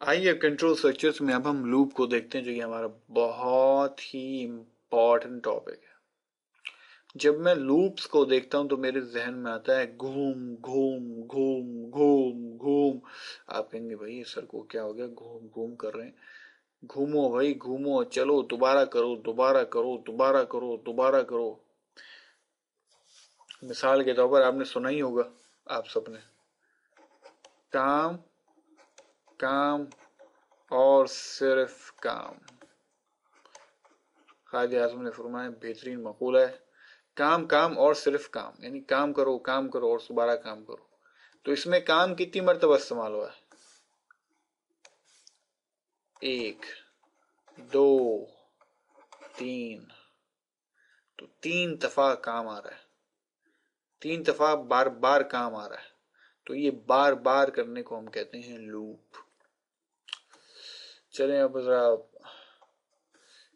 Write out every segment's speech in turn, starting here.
आइए control structures में अब हम लूप को देखते हैं, जो कि हमारा बहुत ही इम्पोर्टेंट टॉपिक है। जब मैं लूप्स को देखता हूं तो मेरे जहन में आता है घूम घूम घूम घूम घूम। आप कहेंगे भाई सर को क्या हो गया, घूम घूम कर रहे हैं। घूमो भाई घूमो, चलो दोबारा करो दोबारा करो दोबारा करो दोबारा करो। मिसाल के तौर पर आपने सुना ही होगा, आप सबने, काम काम और सिर्फ काम। कायदे आज़म ने फरमाया, बेहतरीन मकूला है, काम काम और सिर्फ काम, यानी काम करो और दोबारा काम करो। तो इसमें काम कितनी मरतबा इस्तेमाल हुआ है? एक, दो, तीन। तो तीन दफा काम आ रहा है, तीन दफा बार बार काम आ रहा है। तो ये बार बार करने को हम कहते हैं लूप। चलें अब जरा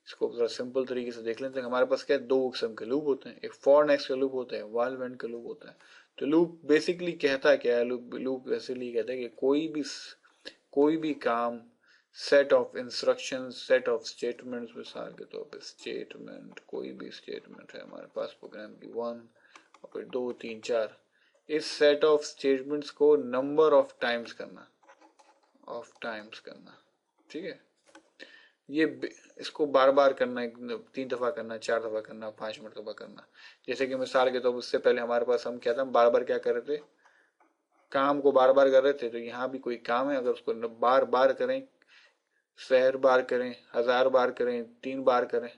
इसको जरा सिंपल तरीके से देख लेते हैं। हमारे पास क्या है, दो किस्म के लूप होते हैं, एक फॉर नेक्स्ट का लूप होता है, वाइल एंड का लूप होता है। तो लूप बेसिकली कहता क्या है, लूप बेसिकली कहता है कि कोई भी काम, set of instruction, set of statements, मिसाल के तौर पे स्टेटमेंट, कोई भी स्टेटमेंट है हमारे पास प्रोग्राम की, वन और फिर दो तीन चार। इस सेट ऑफ स्टेटमेंट्स को नंबर ऑफ टाइम्स करना, ठीक है। ये इसको बार बार करना है, तीन दफा करना, चार दफा करना, पांच मरतबा करना। जैसे कि मिसाल के तौर पर उससे पहले हमारे पास हम क्या था, बार बार क्या कर रहे थे, काम को बार बार कर रहे थे। तो यहाँ भी कोई काम है, अगर उसको बार बार करें, शहर बार करें, हजार बार करें, तीन बार करें,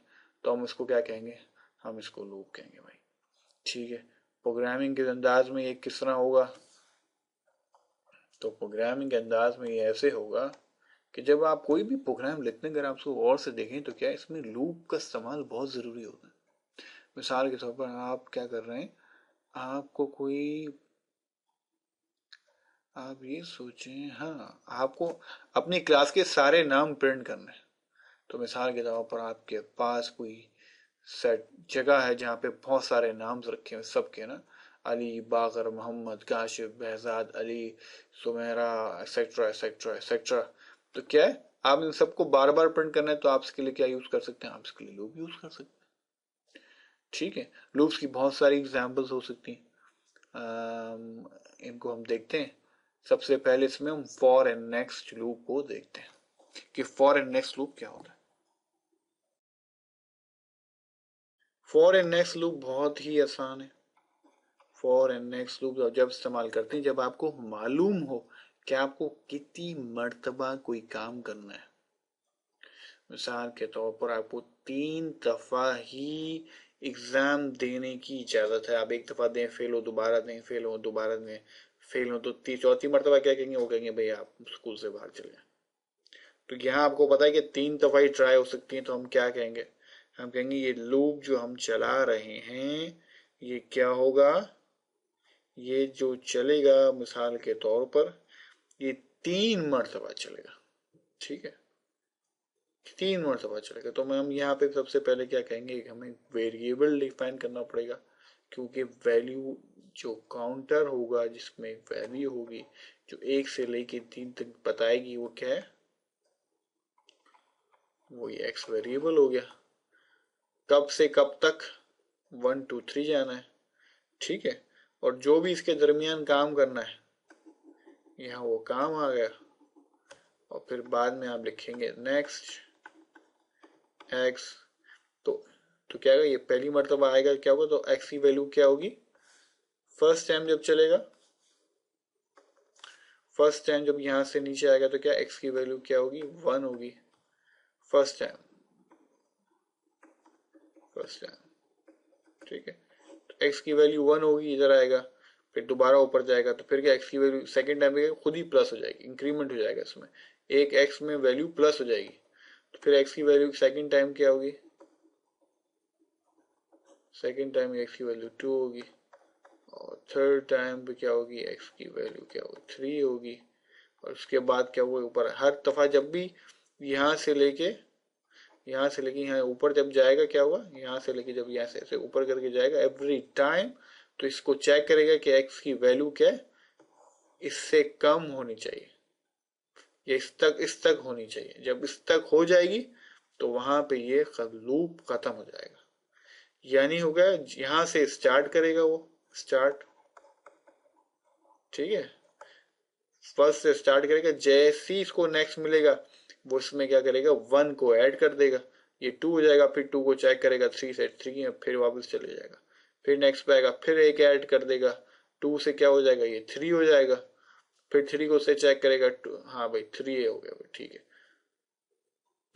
तो हम इसको क्या कहेंगे, हम इसको लूप कहेंगे भाई। ठीक है। प्रोग्रामिंग के अंदाज में ये किस तरह होगा, तो प्रोग्रामिंग के अंदाज में ये ऐसे होगा कि जब आप कोई भी प्रोग्राम लिखते हैं, अगर आप उसको और से देखें तो क्या इसमें लूप का इस्तेमाल बहुत ज़रूरी होता है। मिसाल के तौर पर आप क्या कर रहे हैं, आपको कोई, आप ये सोचें, हाँ आपको अपनी क्लास के सारे नाम प्रिंट करने हैं। तो मिसाल के तौर पर आपके पास कोई सेट जगह है जहाँ पे बहुत सारे नाम रखे हैं सबके ना, Ali, Baqar, Mohammad, Kashif, behzad, Ali, Sumera, etcetera etcetera etcetera. तो क्या है, आप इन सबको बार बार प्रिंट करना है, तो आप इसके लिए क्या यूज कर सकते हैं, आप इसके लिए लूप यूज कर सकते हैं। ठीक है। लूप्स की बहुत सारी एग्जांपल्स हो सकती हैं। इनको हम देखते हैं। सबसे पहले इसमें हम फॉर एंड नेक्स्ट लूप को देखते हैं कि फॉर एंड नेक्स्ट लूप क्या होता है। फॉर एंड नेक्स्ट लूप बहुत ही आसान है। फॉर एंड नेक्स्ट लूप जब इस्तेमाल करते हैं, जब आपको मालूम हो कि आपको कितनी मर्तबा कोई काम करना है। मिसाल के तौर पर आपको तीन दफा ही एग्जाम देने की इजाजत है, आप एक दफा दें, फेल हो दोबारा दें, फेल हो दोबारा दें, फेल हो तो चौथी मरतबा क्या कहेंगे, वो कहेंगे भाई आप स्कूल से बाहर चले जाए। तो यहाँ आपको पता है कि तीन दफा ही ट्राई हो सकती है, तो हम क्या कहेंगे, हम कहेंगे ये लूप जो हम चला रहे हैं ये क्या होगा, ये जो चलेगा मिसाल के तौर पर ये तीन मरतबा चलेगा। ठीक है, तीन मरतबा चलेगा। तो हम यहाँ पे सबसे पहले क्या कहेंगे, हमें वेरिएबल डिफाइन करना पड़ेगा, क्योंकि वैल्यू जो काउंटर होगा, जिसमें वैल्यू होगी जो एक से लेके तीन तक बताएगी, वो क्या है, वो ये एक्स वेरिएबल हो गया। कब से कब तक, 1 2 3 जाना है। ठीक है। और जो भी इसके दरमियान काम करना है, यहाँ वो काम आ गया। और फिर बाद में आप लिखेंगे नेक्स्ट एक्स। तो क्या होगा, ये पहली मरतबा आएगा, क्या होगा, तो एक्स की वैल्यू क्या होगी, फर्स्ट टाइम जब चलेगा, फर्स्ट टाइम जब यहां से नीचे आएगा तो क्या एक्स की वैल्यू क्या होगी, 1 होगी फर्स्ट टाइम, फर्स्ट टाइम। ठीक है। तो एक्स की वैल्यू 1 होगी, इधर आएगा, फिर दोबारा ऊपर जाएगा, तो फिर क्या एक्स की वैल्यू सेकंड टाइम पे खुद ही प्लस हो जाएगी, इंक्रीमेंट हो जाएगा इसमें, एक एक्स में वैल्यू प्लस हो जाएगी। तो फिर एक्स की वैल्यू सेकंड टाइम क्या होगी, सेकंड टाइम एक्स की वैल्यू 2 होगी। और थर्ड टाइम पे क्या होगी, एक्स की वैल्यू क्या होगी, 3 होगी। और उसके बाद क्या हुआ, ऊपर हर दफा जब भी यहाँ से लेके यहाँ ऊपर जब जाएगा, क्या होगा, यहाँ से लेके जब यहाँ से ऐसे ऊपर करके जाएगा एवरी टाइम, तो इसको चेक करेगा कि एक्स की वैल्यू क्या है, इससे कम होनी चाहिए, ये इस तक होनी चाहिए। जब इस तक हो जाएगी तो वहां पे ये लूप खत्म हो जाएगा। यानी हो गया, यहां से स्टार्ट करेगा वो, स्टार्ट, ठीक है, फर्स्ट से स्टार्ट करेगा। जैसे ही इसको नेक्स्ट मिलेगा वो इसमें क्या करेगा, 1 को ऐड कर देगा, ये 2 हो जाएगा, फिर 2 को चेक करेगा, 3 से 3 फिर वापस चले जाएगा, फिर नेक्स्ट पे आएगा, फिर एक ऐड कर देगा, 2 से क्या हो जाएगा, ये 3 हो जाएगा, फिर 3 को से चेक करेगा, हाँ भाई 3 हो गया भाई, ठीक है,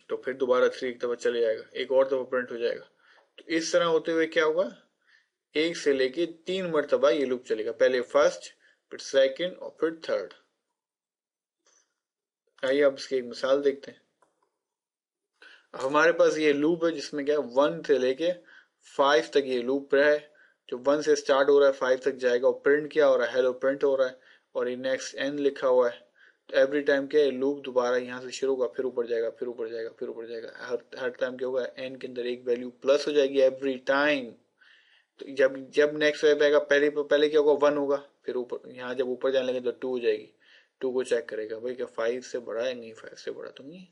तो फिर दोबारा 3 की तरफ चले जाएगा, एक और दफा प्रिंट हो जाएगा। तो इस तरह होते हुए क्या होगा, एक से लेके 3 मरतबा ये लूप चलेगा, पहले फर्स्ट, फिर सेकंड और फिर थर्ड। आइए अब इसकी एक मिसाल देखते हैं। अब हमारे पास ये लूप है जिसमें क्या है, 1 से लेके 5 तक ये लूप रहा है, जो 1 से स्टार्ट हो रहा है 5 तक जाएगा, और प्रिंट क्या हो रहा है, हेलो प्रिंट हो रहा है, और ये नेक्स्ट एन लिखा हुआ है। तो एवरी टाइम क्या है, लूप दोबारा यहाँ से शुरू होगा, फिर ऊपर जाएगा, फिर ऊपर जाएगा, फिर ऊपर जाएगा, हर टाइम क्या होगा, एन के अंदर एक वैल्यू प्लस हो जाएगी एवरी टाइम। तो जब जब नेक्स्ट वेब आएगा, पहले क्या होगा, 1 होगा, फिर ऊपर यहाँ जब ऊपर जाने लगे तो 2 हो जाएगी, 2 को चेक करेगा, भाई क्या 5 से बड़ा है, नहीं 5 से बड़ा तो नहीं,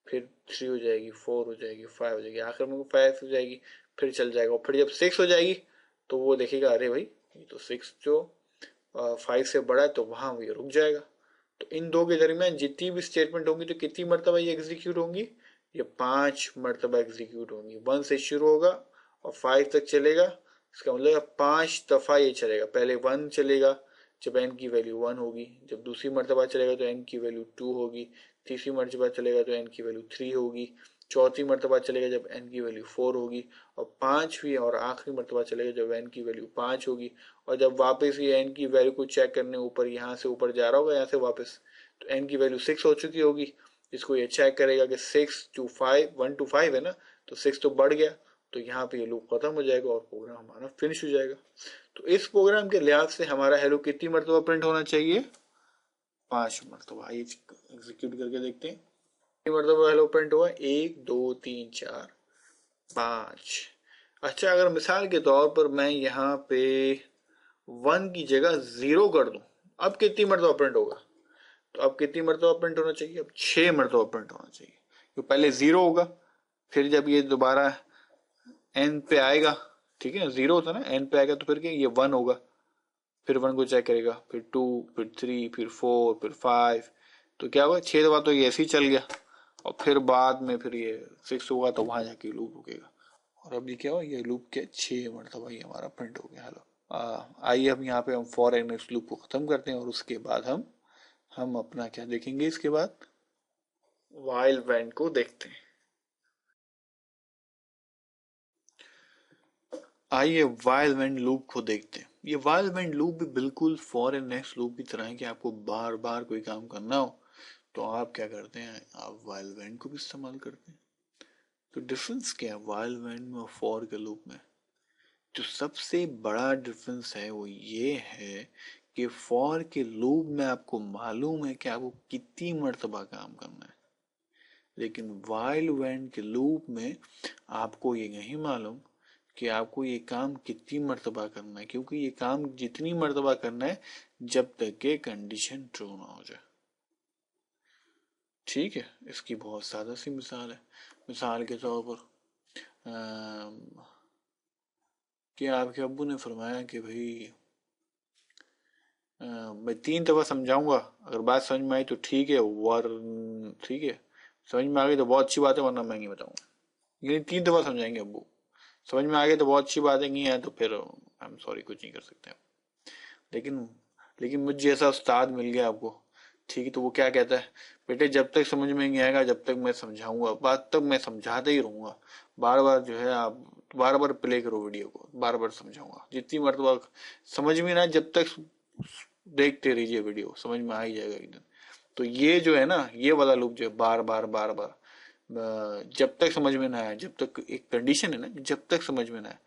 फिर 3 हो जाएगी, 4 हो जाएगी, 5 हो जाएगी, आखिर में 5 हो जाएगी, फिर चल जाएगा, और फिर जब 6 हो जाएगी तो वो देखेगा, अरे भाई ये तो 6 जो 5 से बड़ा है, तो वहां ये रुक जाएगा। तो इन दो के दरमियान जितनी भी स्टेटमेंट होंगी तो कितनी मरतबा ये एग्जीक्यूट होंगी, ये 5 मरतबा एग्जीक्यूट होंगी। 1 से शुरू होगा और 5 तक चलेगा, इसका मतलब 5 दफा ये चलेगा। पहले 1 चलेगा जब एन की वैल्यू 1 होगी, जब दूसरी मरतबा चलेगा तो एन की वैल्यू 2 होगी, तीसरी मरतबा चलेगा तो एन की वैल्यू 3 होगी, चौथी मरतबा चलेगा जब एन की वैल्यू 4 होगी, और पांचवी और आखिरी मरतबा चलेगा जब एन की वैल्यू 5 होगी। और जब वापस ये एन की वैल्यू को चेक करने ऊपर यहाँ से ऊपर जा रहा होगा, यहाँ से वापस, तो एन की वैल्यू 6 हो चुकी होगी, इसको ये चेक करेगा कि 6 to 5, 1 to 5 है ना, तो 6 तो बढ़ गया, तो यहाँ पे ये लूप खत्म हो जाएगा और प्रोग्राम हमारा फिनिश हो जाएगा। तो इस प्रोग्राम के लिहाज से हमारा हेलो कितनी मरतबा प्रिंट होना चाहिए, 5 मरतबा। आइए एग्जीक्यूट करके देखते हैं कितनी मरतबा हेलो प्रिंट हुआ, 1 2 3 4 5। अच्छा, अगर मिसाल के तौर पर मैं यहाँ पे 1 की जगह 0 कर दूं, अब कितनी मरतबा प्रिंट होगा, तो अब कितनी मरतबा प्रिंट होना चाहिए, अब 6 मरतबा प्रिंट होना चाहिए। तो पहले 0 होगा, फिर जब ये दोबारा एन पे आएगा, ठीक है, 0 होता ना, एन पे आएगा तो फिर क्या, ये 1 होगा, फिर 1 को चेक करेगा, फिर 2, फिर 3, फिर 4, फिर 5, तो क्या होगा, 6 दफा तो ये ऐसे ही चल गया, और फिर बाद में फिर ये 6 होगा तो वहां जाके लूप रुकेगा। और अभी क्या हुआ, ये लूप के 6 मरतबा ये हमारा प्रिंट हो गया। हेलो, आइए हम यहाँ पे हम फॉर एंड नेक्स्ट लूप को खत्म करते हैं, और उसके बाद हम अपना क्या देखेंगे, इसके बाद वाइल वैन को देखते हैं। आइए वाइल वैन लूप को देखते हैं। ये वाइल वैन लूप भी बिल्कुल फॉर एंड नेक्स्ट लूप की तरह है कि आपको बार बार कोई काम करना हो तो आप क्या करते हैं, आप वाइल वैन को भी इस्तेमाल करते हैं। तो डिफरेंस क्या है वाइल वैन में और फॉर के लूप में, जो सबसे बड़ा डिफरेंस है वो ये है कि फॉर के लूप में आपको मालूम है कि आपको कितनी मरतबा काम करना है, लेकिन वाइल वैन के लूप में आपको ये नहीं मालूम कि आपको ये काम कितनी मरतबा करना है, क्योंकि ये काम जितनी मरतबा करना है जब तक के कंडीशन ट्रू ना हो जाए। ठीक है, इसकी बहुत सादा सी मिसाल है। मिसाल के तौर पर कि आपके अब्बू ने फरमाया कि भाई मैं 3 दफा समझाऊंगा, अगर बात समझ में आई तो ठीक है, ठीक है, समझ में आ गई तो बहुत अच्छी बात है, वरना मैं नहीं बताऊंगा। ये 3 दफा समझाएंगे अब्बू, समझ में आ गई तो बहुत अच्छी बात है, नहीं है तो फिर आई एम सॉरी, कुछ नहीं कर सकते। लेकिन लेकिन मुझे ऐसा उस्ताद मिल गया आपको, ठीक है, तो वो क्या कहता है, बेटे जब तक समझ में नहीं आएगा जब तक मैं समझाऊंगा, बात तक मैं समझाते ही रहूंगा, बार बार जो है आप बार बार प्ले करो वीडियो को, बार बार समझाऊंगा, जितनी मरतबा समझ में ना, जब तक देखते रहिए वीडियो, समझ में आ ही जाएगा एकदम। तो ये जो है ना, ये वाला लूप जो है, बार बार बार बार जब तक समझ में ना आए, जब तक एक कंडीशन है ना, जब तक समझ में ना आए,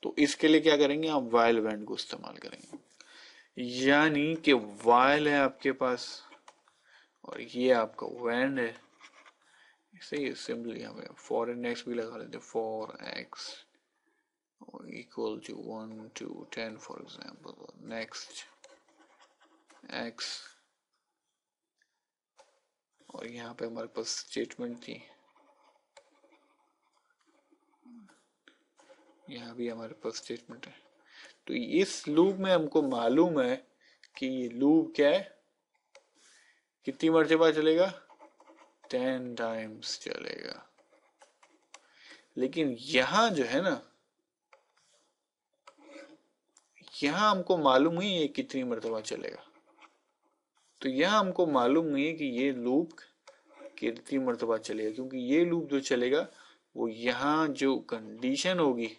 तो इसके लिए क्या करेंगे, आप वाइल वैंड को इस्तेमाल करेंगे। यानी कि वाइल है आपके पास और ये आपका वैंड है, इसे ही सिंपली हमें फॉर एन एक्स भी लगा लेते, for x equal to 1 to 10 for example, next x और यहाँ पे हमारे पास स्टेटमेंट थी, यहाँ भी हमारे पास स्टेटमेंट है। तो इस लूप में हमको मालूम है कि ये लूप क्या है, कितनी मर्तबा चलेगा, 10 टाइम्स चलेगा। लेकिन यहां जो है ना, यहां हमको मालूम ही ये कितनी मर्तबा चलेगा। तो यहां हमको मालूम नहीं है कि ये लूप कितनी मर्तबा चलेगा, क्योंकि ये लूप जो चलेगा वो यहां जो कंडीशन होगी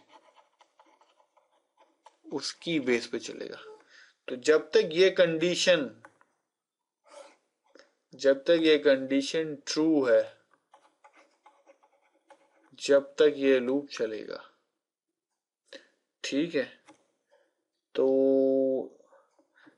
उसकी बेस पे चलेगा। तो जब तक ये कंडीशन ट्रू है, जब तक ये लूप चलेगा, ठीक है। तो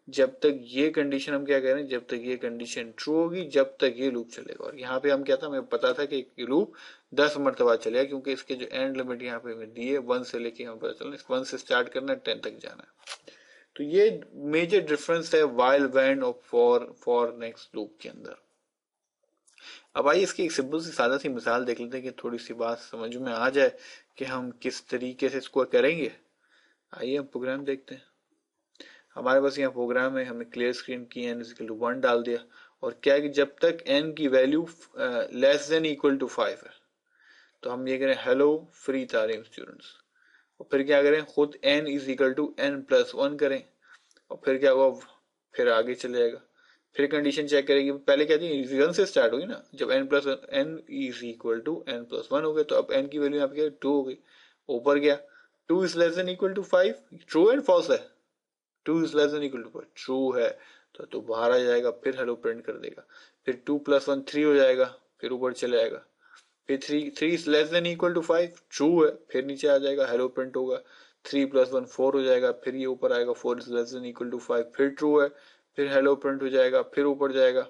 जब तक ये कंडीशन, हम क्या कह रहे हैं, जब तक ये कंडीशन ट्रू होगी जब तक ये लूप चलेगा। और यहाँ पे हम क्या था, हमें पता था कि लूप 10 मरतबा चलेगा, क्योंकि इसके जो एंड लिमिट यहाँ पे हमें दी है 1 से लेके हमें पता चला 1 से स्टार्ट करना है 10 तक जाना है। तो ये मेजर डिफरेंस है वाइल वैन और फॉर नेक्स्ट लूप के अंदर। अब आइए इसकी एक सिंपल सी सादा सी मिसाल देख लेते हैं कि थोड़ी सी बात समझ में आ जाए कि हम किस तरीके से इसको करेंगे। आइए हम प्रोग्राम देखते हैं। हमारे पास यहाँ प्रोग्राम है, हमने क्लियर स्क्रीन की n इज इक्वल टू 1 डाल दिया। और क्या है कि जब तक n की value less than equal to 5 है, तो हम ये करें हेलो फ्री तालीम स्टूडेंट्स। और फिर क्या करें, खुद n is equal to n+1 करें। और फिर क्या होगा, फिर आगे चले जाएगा। फिर कंडीशन चेक करेगी, पहले क्या थी 1 से स्टार्ट होगी ना, जब n is equal to n+1 हो गए, तो अब n की वैल्यू यहाँ पे 2 हो गई। ऊपर गया 2 is less than equal to 5, true and false है। 2 is less than equal to 5 true है, तो बाहर आ जाएगा, फिर हेलो प्रिंट कर देगा। फिर 2+1 3 हो जाएगा, फिर ऊपर चले जाएगा। फिर 3 is less than equal to 5 true है, फिर नीचे आ जाएगा, हेलो प्रिंट होगा। 3+1 4 हो जाएगा, फिर ये ऊपर आएगा 4 is less than equal to 5, फिर ट्रू है, फिर हेलो प्रिंट हो जाएगा, फिर ऊपर जाएगा।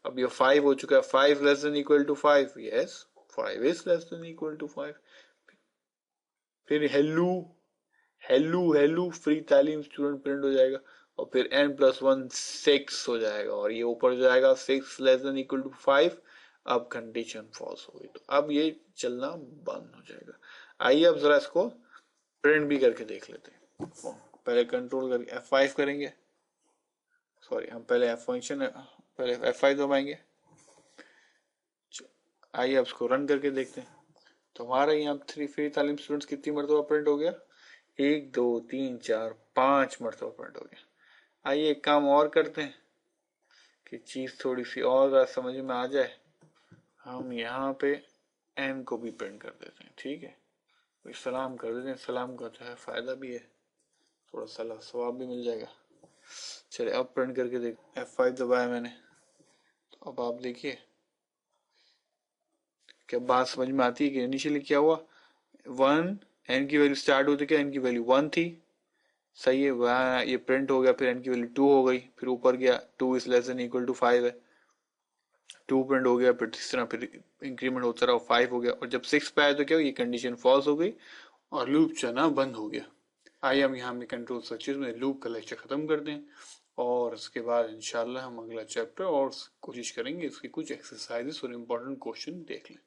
अब ये 5 हो चुका है, 5 less than equal to 5, yes 5 is less than equal to 5। फिर हेलो हेलो हेलो फ्री तालीम स्टूडेंट प्रिंट हो जाएगा। और फिर n+1 6 हो जाएगा, और ये ऊपर जाएगा 6 लेस देन इक्वल टू 5। अब कंडीशन फॉल्स हो गई, तो अब ये चलना बंद हो जाएगा। आइए अब जरा इसको प्रिंट भी करके देख लेते हैं। पहले कंट्रोल करके F5 करेंगे, सॉरी हम पहले F फंक्शन पहले F5 दबाएंगे। आइए अब इसको रन करके देखते हैं। तो हमारा यहाँ फ्री तालीम स्टूडेंट्स कितनी मरतबा प्रिंट हो गया, 1 2 3 4 5 मरतबा प्रिंट हो गया। आइए एक काम और करते हैं कि चीज थोड़ी सी और समझ में आ जाए। हम यहाँ पे n को भी प्रिंट कर देते हैं, ठीक है। कोई सलाम कर देते हैं, सलाम का जो है फायदा भी है, थोड़ा सा सवाब भी मिल जाएगा। चलिए अब प्रिंट करके देख, F5 दबाया मैंने, तो अब आप देखिए क्या बात समझ में आती है कि इनिशियली क्या हुआ, 1 n की वैल्यू स्टार्ट होती, क्या n की वैल्यू 1 थी, सही है, वहाँ ये प्रिंट हो गया, फिर n की वैल्यू 2 हो गई, फिर ऊपर गया 2 is less than equal to 5 है, 2 प्रिंट हो गया, फिर इस तरह फिर इंक्रीमेंट होता रहा 5 हो गया। और जब 6 पे आया तो क्या, ये कंडीशन फॉल्स हो गई और लूप चलना बंद हो गया। आइए हम यहाँ में कंट्रोल सर्चेज में लूप का लेक्चर खत्म कर दें, और उसके बाद इंशाल्लाह हम अगला चैप्टर और कोशिश करेंगे इसकी कुछ एक्सरसाइजेस और इम्पोर्टेंट क्वेश्चन देख लें।